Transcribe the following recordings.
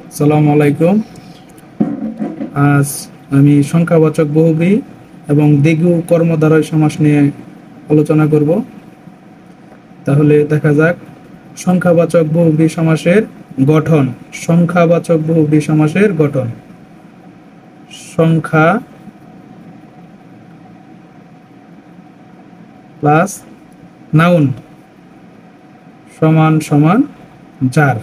আসসালামু আলাইকুম। আজ আমি সংখ্যাবাচক বহুব্রী এবং দ্বিগু কর্মধারয় সমাস নিয়ে আলোচনা করব। তাহলে দেখা যাক সংখ্যাবাচক বহুব্রী সমাসের গঠন। সংখ্যাবাচক বহুব্রী সমাসের গঠন। সংখ্যা প্লাস নাউন সমান সমান যার।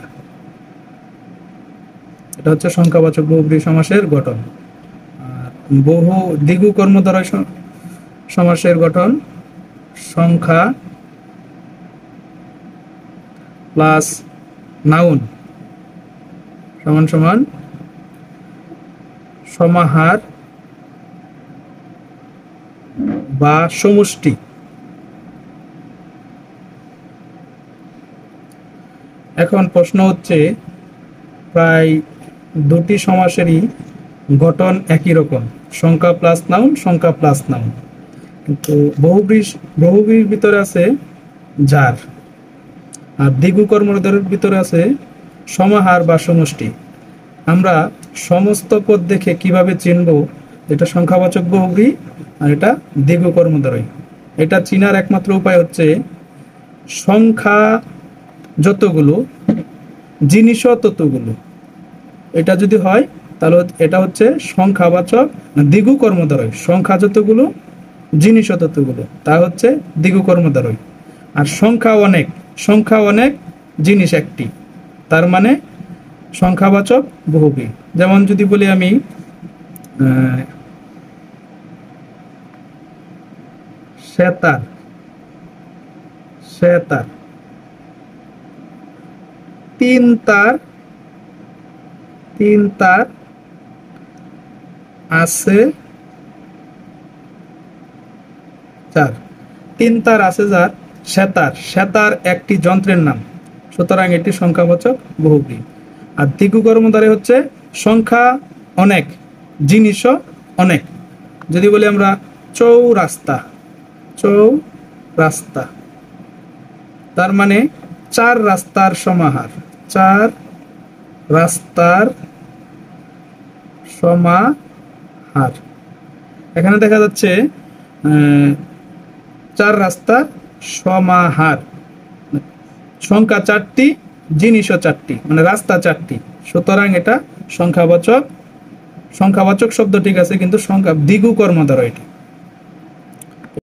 এটা হচ্ছে সংখ্যাবাচক বহুব্রী সমাসের গঠন। আর বহু দ্বিগু কর্মধারয় সমাসের গঠন সংখ্যা প্লাস নাউন সমান সমান সমাহার বা সমষ্টি। এখন প্রশ্ন হচ্ছে, প্রায় দুটি সমাসেরই গঠন একই রকম, সংখ্যা প্লাস নাউন, সংখ্যা প্লাস নাউন, কিন্তু বহুব্রীর ভিতরে আছে যার, আর দ্বিগু কর্মধারয়ের ভিতরে আছে সমাহার বা সমষ্টি। আমরা সমস্ত পদ দেখে কিভাবে চিনব এটা সংখ্যাবাচক বহুব্রী আর এটা দ্বিগু কর্মধারয়? এটা চিনার একমাত্র উপায় হচ্ছে সংখ্যা যতগুলো, জিনিসও ততগুলো। এটা যদি হয় তাহলে এটা হচ্ছে সংখ্যাবাচক দ্বিগু কর্মধারয়। সংখ্যা যতগুলো, জিনিসও ততগুলো, তা হচ্ছে দ্বিগু কর্মধারয়। আর সংখ্যা অনেক, জিনিস একটি, তার মানে সংখ্যাবাচক বহুব্রী। যেমন যদি বলি আমি সেতার, সেতার, তিন তার আছে যার। তিন তার আছে যার সেতার। সেতার একটি যন্ত্রের নাম, সুতরাং এটি সংখ্যাবাচক বহুব্রী। আর দ্বিগু কর্মধারয় হচ্ছে সংখ্যা অনেক, জিনিসও অনেক। যদি বলি আমরা চৌরাস্তা, চৌরাস্তা, তার মানে চার রাস্তার সমাহার, চার রাস্তার সমাহার। এখানে দেখা যাচ্ছে চার রাস্তার সমাহার, সংখ্যা চারটি, জিনিসও চারটি, মানে রাস্তা চারটি, সুতরাং এটা সংখ্যাবাচক। সংখ্যাবাচক শব্দ ঠিক আছে, কিন্তু সংখ্যা দ্বিগু কর্মধারয় এটি।